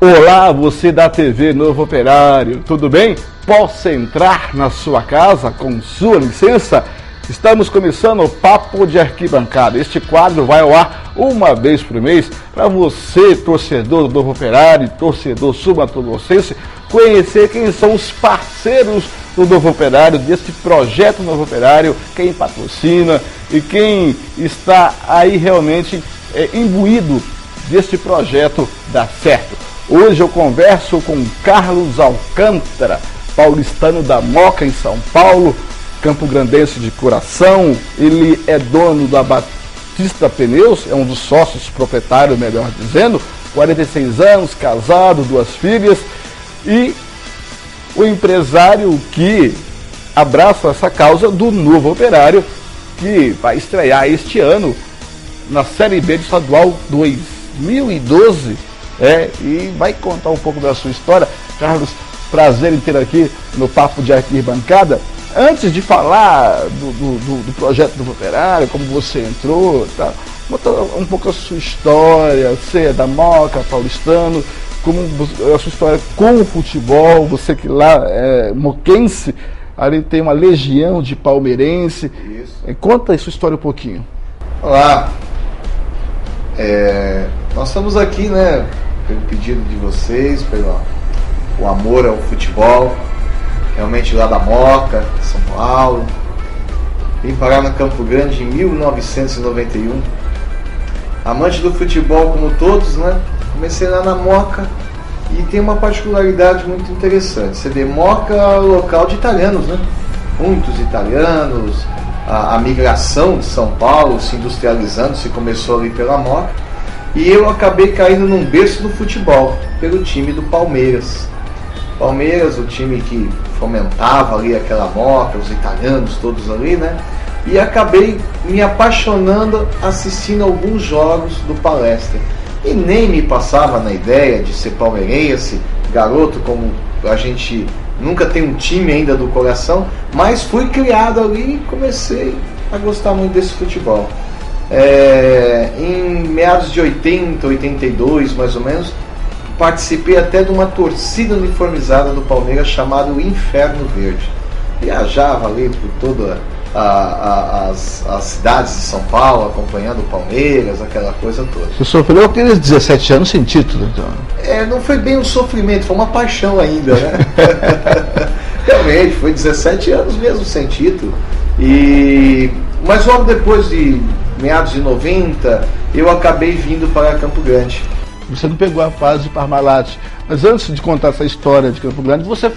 Olá, você da TV Novo Operário, tudo bem? Posso entrar na sua casa com sua licença? Estamos começando o Papo de Arquibancada. Este quadro vai ao ar uma vez por mês para você, torcedor do Novo Operário, torcedor sul-mato-grossense, conhecer quem são os parceiros do Novo Operário, desse projeto Novo Operário, quem patrocina e quem está aí realmente imbuído deste projeto dar certo. Hoje eu converso com Carlos Alcântara, paulistano da Moca, em São Paulo, campograndense de coração. Ele é dono da Batista Pneus, é um dos sócios proprietários, melhor dizendo, 46 anos, casado, 2 filhas, e o empresário que abraça essa causa do Novo Operário, que vai estrear este ano na Série B do Estadual 2012, e vai contar um pouco da sua história. Carlos, prazer em ter aqui no Papo de Arquibancada. Antes de falar do projeto do Operário, como você entrou, tá? Conta um pouco a sua história. Você é da Moca, paulistano, como a sua história com o futebol, você que lá é moquense, ali tem uma legião de palmeirense. Isso. Conta a sua história um pouquinho. Olá, nós estamos aqui, né, pelo pedido de vocês, pelo o amor ao futebol, realmente lá da Moca, São Paulo. Vim parar no Campo Grande em 1991. Amante do futebol como todos, né? Comecei lá na Moca e tem uma particularidade muito interessante. Você vê, Moca é local de italianos, né? Muitos italianos, a migração de São Paulo se industrializando, se começou ali pela Moca. E eu acabei caindo num berço do futebol, pelo time do Palmeiras. Palmeiras, o time que fomentava ali aquela Moca, os italianos todos ali, né? E acabei me apaixonando assistindo alguns jogos do Palestra. E nem me passava na ideia de ser palmeirense, garoto, como a gente nunca tem um time ainda do coração, mas fui criado ali e comecei a gostar muito desse futebol. Em meados de 80, 82 mais ou menos, participei até de uma torcida uniformizada do Palmeiras chamada o Inferno Verde. Viajava ali por todas as cidades de São Paulo, acompanhando o Palmeiras, aquela coisa toda. Você sofreu aqueles 17 anos sem título, então? Não foi bem um sofrimento, foi uma paixão ainda, né? Realmente, foi 17 anos mesmo sem título. Mas logo depois de meados de 90, eu acabei vindo para Campo Grande. Você não pegou a fase de Parmalat, mas antes de contar essa história de Campo Grande, você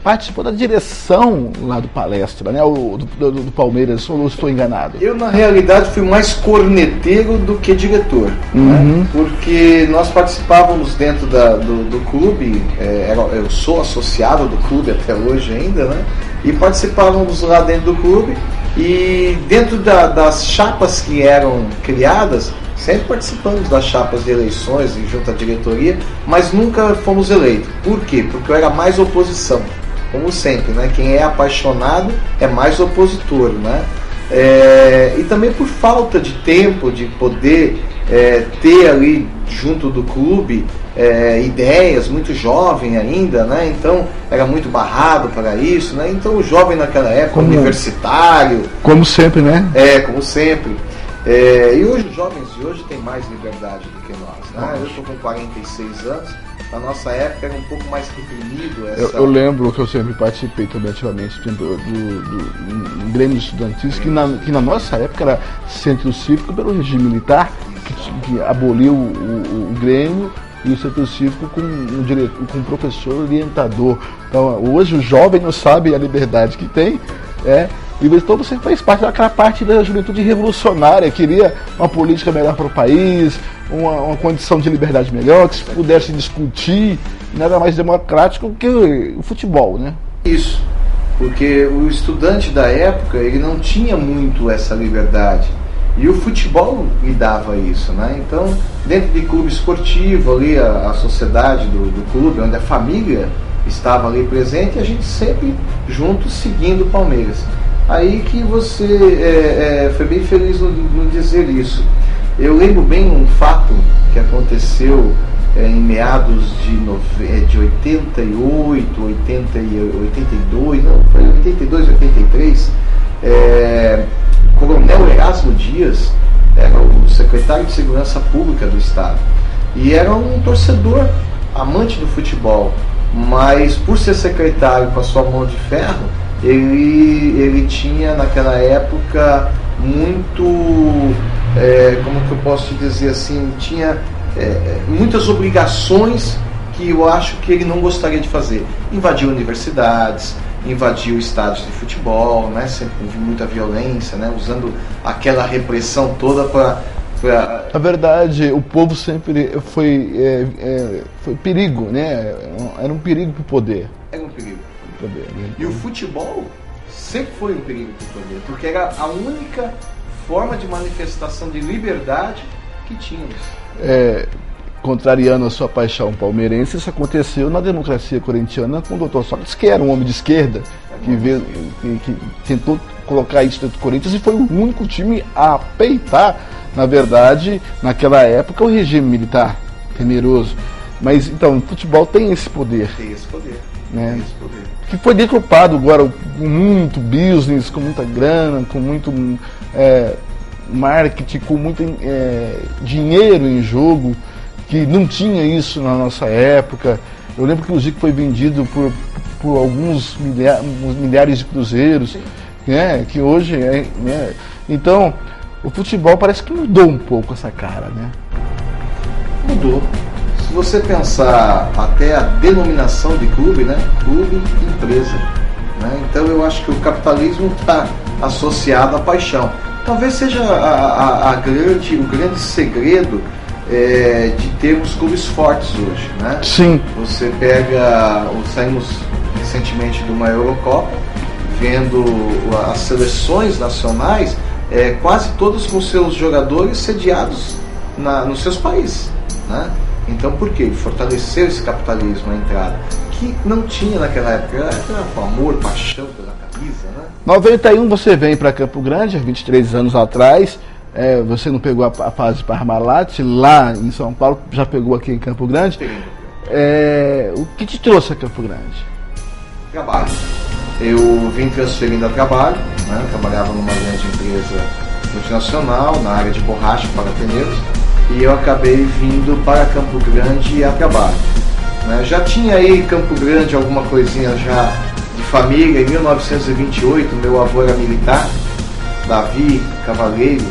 participou da direção lá do Palestra, né? Do Palmeiras, ou eu estou enganado? Eu, na realidade, fui mais corneteiro do que diretor, né? Porque nós participávamos dentro do clube, eu sou associado do clube até hoje ainda, né? E participávamos lá dentro do clube, e dentro das chapas que eram criadas, sempre participamos das chapas de eleições e junto à diretoria, mas nunca fomos eleitos. Por quê? Porque eu era mais oposição, como sempre, né? Quem é apaixonado é mais opositor, né? E também por falta de tempo, de poder ter ali junto do clube ideias, muito jovem ainda, né? Então era muito barrado para isso, né? Então o jovem naquela época, universitário, como sempre, né? Como sempre. E hoje os jovens de hoje têm mais liberdade do que nós, né? Eu estou com 46 anos, na nossa época era um pouco mais reprimido. Eu lembro que eu sempre participei também ativamente do Grêmio Estudantis, que na nossa época era centro cívico pelo regime militar, que aboliu o Grêmio, e o centro cívico com um professor orientador. Então hoje o jovem não sabe a liberdade que tem, e então você faz parte daquela parte da juventude revolucionária, queria uma política melhor para o país, uma condição de liberdade melhor, que se pudesse discutir, nada mais democrático que o futebol, né? Isso, porque o estudante da época, ele não tinha muito essa liberdade, e o futebol lhe dava isso, né? Então, dentro de clube esportivo, ali a sociedade do clube, onde a família estava ali presente, a gente sempre juntos seguindo o Palmeiras. Aí que você foi bem feliz no dizer isso. Eu lembro bem um fato que aconteceu em meados de 88, 82, não, foi 82, 83, Coronel Erasmo Dias era o secretário de Segurança Pública do Estado e era um torcedor, amante do futebol, mas por ser secretário com a sua mão de ferro, ele tinha naquela época muito, como que eu posso te dizer assim, tinha muitas obrigações que eu acho que ele não gostaria de fazer. Invadiu universidades, invadiu estádios de futebol, né? Sempre houve muita violência, né? Usando aquela repressão toda para... Na verdade, o povo sempre foi perigo, né? Era um perigo para o poder. Era um perigo para o poder. E o futebol sempre foi um perigo para o poder, porque era a única forma de manifestação de liberdade que tínhamos. Contrariando a sua paixão palmeirense, isso aconteceu na democracia corintiana com o Dr. Sócrates, que era um homem de esquerda, que tentou colocar isso dentro do Corinthians e foi o único time a peitar, na verdade, naquela época, o regime militar temeroso. Mas então, o futebol tem esse poder. Tem esse poder. Né? Tem esse poder. Que foi decupado agora com muito business, com muita grana, com muito marketing, com muito dinheiro em jogo, que não tinha isso na nossa época. Eu lembro que o Zico foi vendido por alguns milhares de cruzeiros, né, que hoje então o futebol parece que mudou um pouco essa cara, né? Mudou. Se você pensar até a denominação de clube, né? Clube, empresa, né? Então eu acho que o capitalismo está associado à paixão. Talvez seja o grande segredo de termos clubes fortes hoje, né? Sim. Você saímos recentemente de uma Eurocopa, vendo as seleções nacionais, quase todos com seus jogadores sediados nos seus países, né? Então por quê? Fortaleceu esse capitalismo, a entrada, que não tinha naquela época, era amor, paixão pela camisa, né? 91 você vem para Campo Grande, há 23 anos atrás. Você não pegou a fase Parmalat lá em São Paulo, já pegou aqui em Campo Grande. O que te trouxe a Campo Grande? Trabalho. Eu vim transferindo a trabalho, né? Trabalhava numa grande empresa multinacional na área de borracha para pneus e eu acabei vindo para Campo Grande a trabalho, né? Já tinha aí em Campo Grande alguma coisinha já de família. Em 1928 meu avô era militar, Davi Cavaleiro,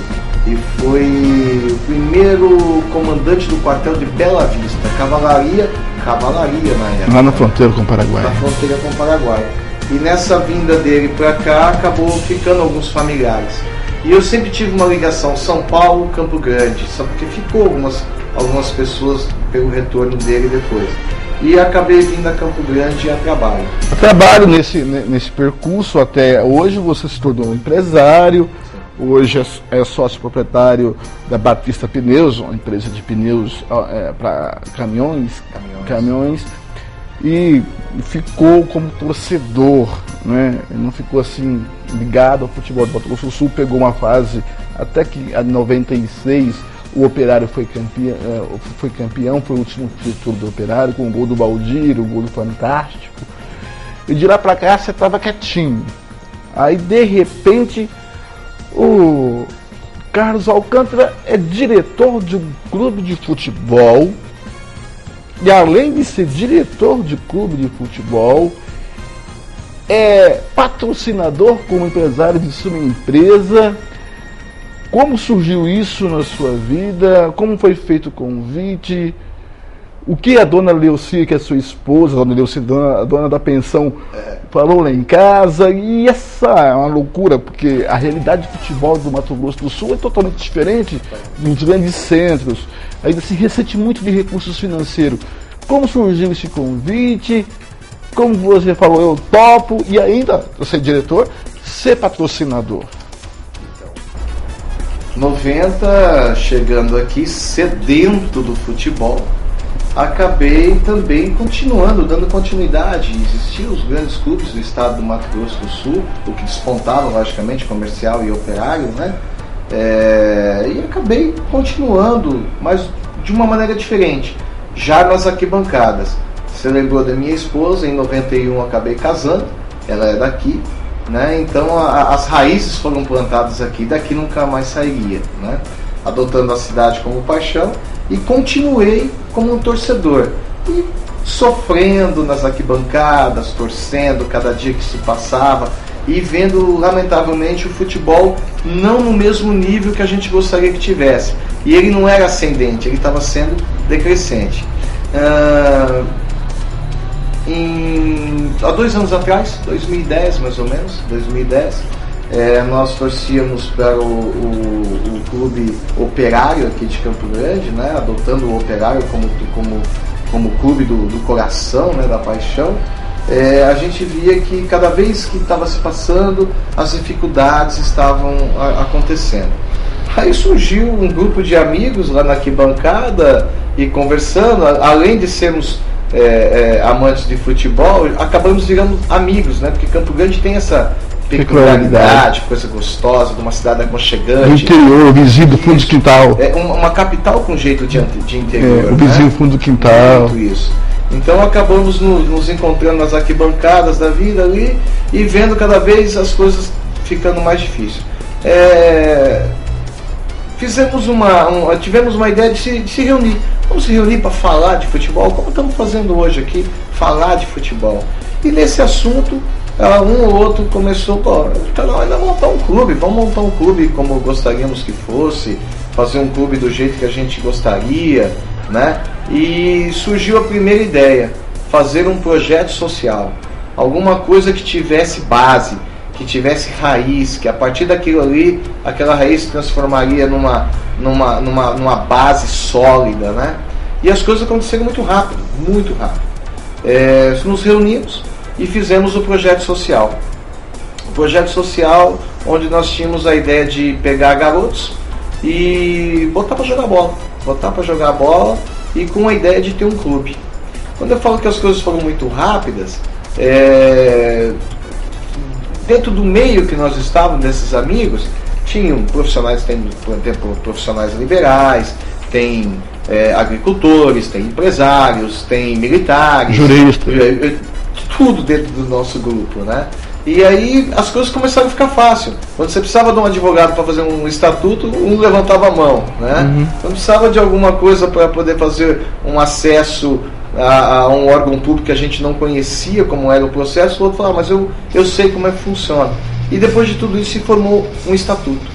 e foi o primeiro comandante do quartel de Bela Vista, cavalaria na época. Lá na fronteira com o Paraguai. Na fronteira com o Paraguai. E nessa vinda dele para cá, acabou ficando alguns familiares. E eu sempre tive uma ligação São Paulo, Campo Grande, só porque ficou algumas pessoas pelo retorno dele depois. E acabei vindo a Campo Grande a trabalho. A trabalho nesse percurso até hoje, você se tornou empresário. Hoje é sócio proprietário da Batista Pneus, uma empresa de pneus para caminhões, e ficou como torcedor, né? Não ficou assim ligado ao futebol do Mato Grosso do Sul. Pegou uma fase até que em 96 o Operário foi campeão, foi o último título do Operário, com o gol do Baldir, o gol do Fantástico. E de lá para cá você estava quietinho. Aí de repente o Carlos Alcântara é diretor de um clube de futebol, e além de ser diretor de clube de futebol, é patrocinador como empresário de sua empresa. Como surgiu isso na sua vida? Como foi feito o convite? O que a dona Leucia, que é sua esposa, a dona Leucia, a dona da pensão, falou lá em casa? E essa é uma loucura, porque a realidade de futebol do Mato Grosso do Sul é totalmente diferente dos grandes centros. Ainda se ressente muito de recursos financeiros. Como surgiu esse convite? Como você falou, eu topo, e ainda, você é diretor, ser patrocinador. 90, chegando aqui, sedento do futebol, acabei também dando continuidade. Existiam os grandes clubes do estado do Mato Grosso do Sul, o que despontava, logicamente, Comercial e Operário, né? E acabei continuando, mas de uma maneira diferente. já nas arquibancadas. Você lembrou da minha esposa, em 91 eu acabei casando, ela é daqui, né? Então as raízes foram plantadas aqui, daqui nunca mais sairia, né? Adotando a cidade como paixão, e continuei como um torcedor, e sofrendo nas arquibancadas, torcendo cada dia que se passava, e vendo lamentavelmente o futebol não no mesmo nível que a gente gostaria que tivesse, e ele não era ascendente, ele estava sendo decrescente. Há 2 anos atrás, 2010 mais ou menos, 2010, nós torcíamos para o clube Operário aqui de Campo Grande, né, adotando o Operário como clube do coração, né, da paixão. A gente via que cada vez que estava se passando, as dificuldades estavam acontecendo. Aí surgiu um grupo de amigos lá na arquibancada e conversando, além de sermos amantes de futebol, acabamos virando amigos, né? Porque Campo Grande tem essa peculiaridade, coisa gostosa, de uma cidade aconchegante. Do interior, vizinho do fundo do quintal. Uma capital com jeito de interior. O vizinho do fundo do quintal. Muito isso. Então acabamos nos encontrando nas arquibancadas da vida ali e vendo cada vez as coisas ficando mais difíceis. Tivemos uma ideia de se reunir. Vamos se reunir para falar de futebol, como estamos fazendo hoje aqui, falar de futebol. E nesse assunto, um ou outro começou, está na hora de montar um clube, vamos montar um clube como gostaríamos que fosse, fazer um clube do jeito que a gente gostaria, né? E surgiu a primeira ideia, fazer um projeto social, alguma coisa que tivesse base, que tivesse raiz, que a partir daquilo ali, aquela raiz se transformaria numa base sólida, né? E as coisas aconteceram muito rápido, muito rápido. Nos reunimos e fizemos o projeto social. O projeto social onde nós tínhamos a ideia de pegar garotos e botar para jogar bola, e com a ideia de ter um clube. Quando eu falo que as coisas foram muito rápidas, dentro do meio que nós estávamos, desses amigos, tinham profissionais, tem profissionais liberais, tem agricultores, tem empresários, tem militares, juristas, tudo dentro do nosso grupo, né? E aí as coisas começaram a ficar fácil. Quando você precisava de um advogado para fazer um estatuto, um levantava a mão, né? Uhum. Quando precisava de alguma coisa para poder fazer um acesso a um órgão público que a gente não conhecia como era o processo, o outro falava, mas eu sei como é que funciona. E depois de tudo isso se formou um estatuto.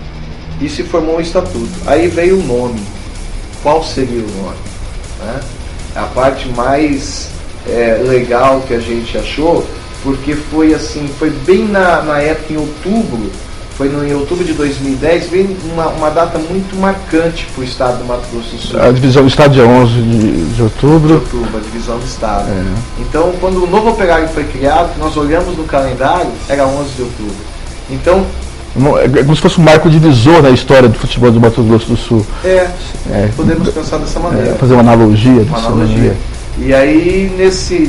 Aí veio o nome. Qual seria o nome? Né? A parte mais legal que a gente achou, porque foi bem na época, em outubro, em outubro de 2010, veio uma data muito marcante para o estado do Mato Grosso do Sul. A divisão do estado é 11 de outubro. A divisão do estado. Então, quando o novo Operário foi criado, nós olhamos no calendário, era 11 de outubro. Então, é como se fosse um marco divisor na história do futebol do Mato Grosso do Sul. Podemos pensar dessa maneira. Fazer uma analogia. E aí, nesse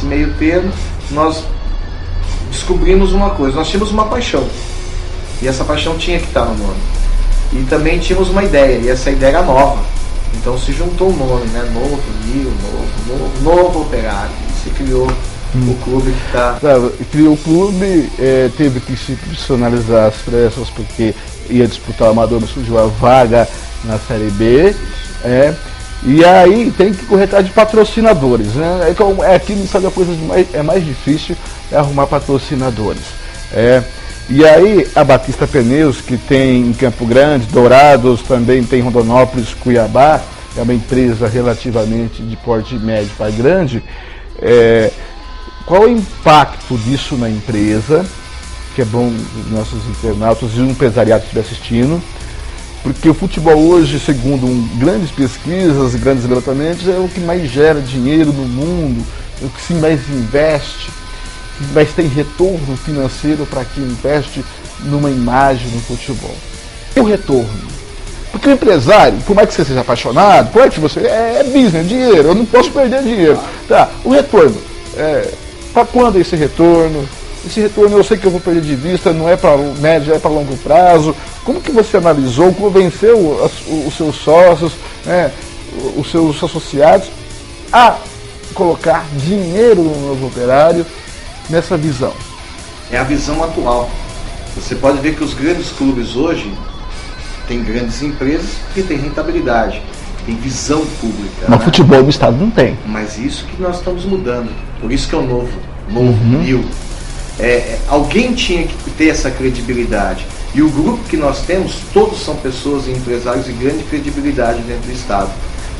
meio termo, nós descobrimos uma coisa. Nós tínhamos uma paixão. E essa paixão tinha que estar no nome. E também tínhamos uma ideia. E essa ideia era nova. Então se juntou o nome, né? Novo Operário. E se criou o clube que está... Criou o clube, teve que se profissionalizar às pressas, porque ia disputar o Amador, surgiu a vaga na Série B. E aí tem que correr atrás de patrocinadores, né? Aqui no estado a coisa mais difícil é arrumar patrocinadores. E aí a Batista Pneus, que tem em Campo Grande, Dourados, também tem Rondonópolis, Cuiabá, é uma empresa relativamente de porte médio para grande. Qual o impacto disso na empresa? Que é bom os nossos internautas e o empresariado que estiver assistindo. Porque o futebol hoje, segundo grandes pesquisas e grandes levantamentos, é o que mais gera dinheiro no mundo, é o que se mais investe, que mais tem retorno financeiro para quem investe numa imagem no futebol. E o retorno? Porque o empresário, por mais que você seja apaixonado, por mais que você... É business, dinheiro, eu não posso perder dinheiro. Tá, o retorno. Para quando esse retorno? Esse retorno eu sei que eu vou perder de vista, não é para médio, é para longo prazo. Como que você analisou, convenceu os seus sócios, os seus associados a colocar dinheiro no Novo Operário nessa visão? É a visão atual. Você pode ver que os grandes clubes hoje têm grandes empresas que têm rentabilidade, tem visão pública. Mas futebol no estado não tem. Mas isso que nós estamos mudando. Por isso que é o novo New. Alguém tinha que ter essa credibilidade. E o grupo que nós temos, todos são pessoas e empresários de grande credibilidade dentro do estado.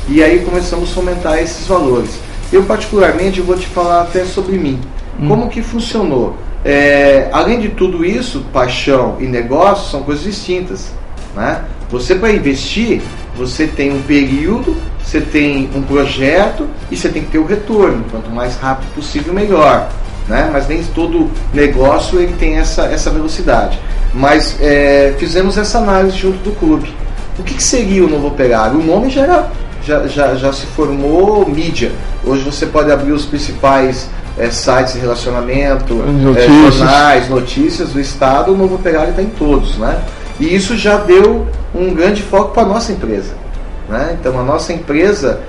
E aí começamos a fomentar esses valores. Eu particularmente vou te falar até sobre mim. Como que funcionou? Além de tudo isso, paixão e negócio são coisas distintas, né? Você, para investir, você tem um período, você tem um projeto e você tem que ter o retorno. Quanto mais rápido possível, melhor, né? Mas nem todo negócio ele tem essa velocidade. Mas fizemos essa análise junto do clube. O que seria o Novo Operário? O nome já se formou mídia. Hoje você pode abrir os principais sites de relacionamento, jornais, notícias do estado. O Novo Operário está em todos, né? E isso já deu um grande foco para a nossa empresa, né? Então a nossa empresa,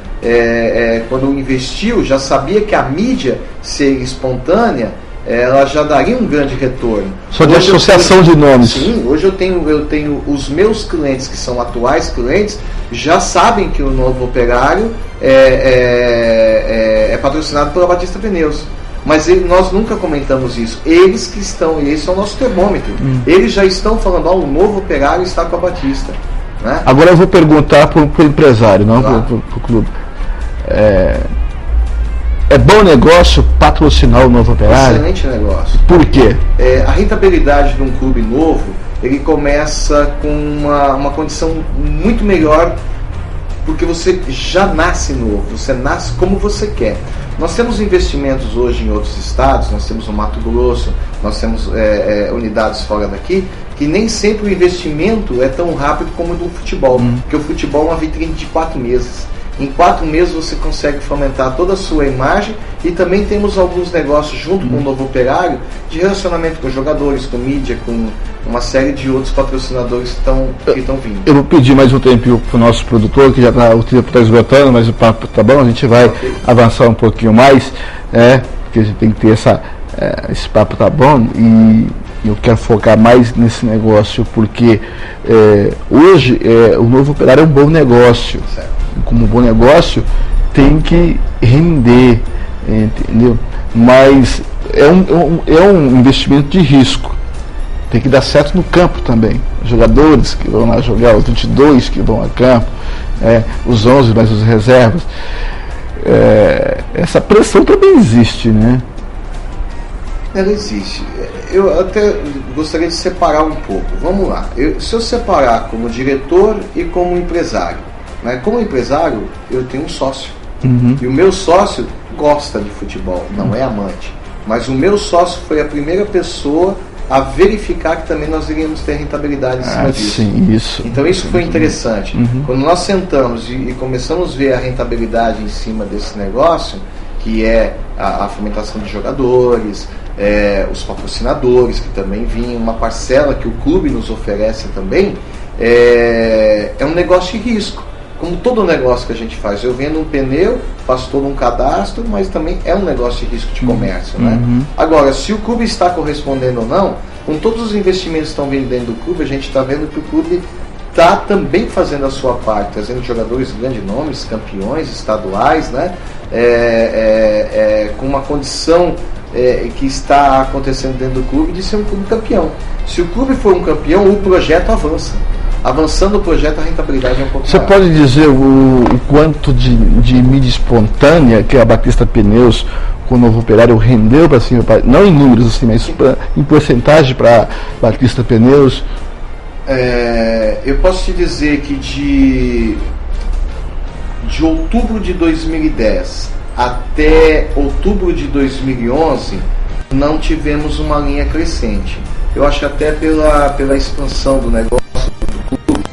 quando investiu, já sabia que a mídia ser espontânea, ela já daria um grande retorno. Só de associação de nomes. Sim, hoje eu tenho os meus clientes, que são atuais clientes, já sabem que o Novo Operário é patrocinado pela Batista Pneus. Mas nós nunca comentamos isso. Eles que estão, e esse é o nosso termômetro. Eles já estão falando, o Novo Operário está com a Batista, né? Agora eu vou perguntar para o empresário, não para o clube. É bom negócio patrocinar o Novo Operário? Excelente negócio. Por quê? A rentabilidade de um clube novo, ele começa com uma condição muito melhor, porque você já nasce novo, você nasce como você quer. Nós temos investimentos hoje em outros estados, nós temos o Mato Grosso, nós temos unidades fora daqui, que nem sempre o investimento é tão rápido como o do futebol, porque o futebol é uma vitrine de 4 meses. Em 4 meses você consegue fomentar toda a sua imagem, e também temos alguns negócios junto com o Novo Operário de relacionamento com jogadores, com mídia, com uma série de outros patrocinadores que estão vindo. Eu vou pedir mais um tempo para o nosso produtor, que já o tempo está esgotando, mas o papo tá bom, a gente vai avançar um pouquinho mais, porque a gente tem que ter esse papo tá bom, e eu quero focar mais nesse negócio, porque hoje o Novo Operário é um bom negócio. Certo. Como um bom negócio, tem que render, entendeu? Mas é um investimento de risco. Tem que dar certo no campo também. Os jogadores que vão lá jogar, os 22 que vão a campo, os 11 mais os reservas. Essa pressão também existe, né? Ela existe. Eu até gostaria de separar um pouco. Vamos lá. Se eu separar como diretor e como empresário, né? Como empresário, eu tenho um sócio. E o meu sócio gosta de futebol, não é amante. Mas o meu sócio foi a primeira pessoa a verificar que também nós iríamos ter rentabilidade em cima disso. Sim, isso. Então isso foi interessante. Quando nós sentamos e começamos a ver a rentabilidade em cima desse negócio, que é a fomentação de jogadores, os patrocinadores que também vinham, uma parcela que o clube nos oferece também, é um negócio de risco. Como todo negócio que a gente faz, eu vendo um pneu, faço todo um cadastro, mas também é um negócio de risco de comércio, né? Agora, se o clube está correspondendo ou não, com todos os investimentos que estão vindo dentro do clube, a gente está vendo que o clube está também fazendo a sua parte, trazendo jogadores de grandes nomes, campeões estaduais, né? Com uma condição que está acontecendo dentro do clube de ser um clube campeão. Se o clube for um campeão, o projeto avança. Avançando o projeto, a rentabilidade é um pouco maior. Você pode dizer o quanto de mídia espontânea que a Batista Pneus com o Novo Operário rendeu para cima, não em números assim, mas em porcentagem para a Batista Pneus? Eu posso te dizer que de outubro de 2010 até outubro de 2011 não tivemos uma linha crescente. Eu acho que até pela expansão do negócio do clube,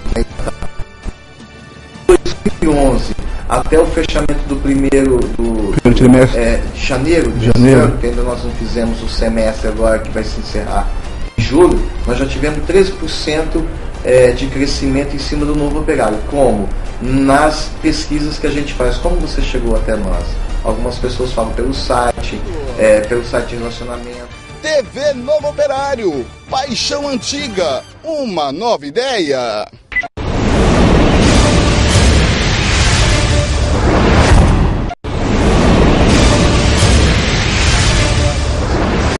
2011 até o fechamento do primeiro trimestre de janeiro, que ainda nós não fizemos o semestre agora, que vai se encerrar em julho, nós já tivemos 13% de crescimento em cima do Novo Operário. Como? Nas pesquisas que a gente faz. Como você chegou até nós? Algumas pessoas falam pelo site de relacionamento. TV Novo Operário, paixão antiga, uma nova ideia.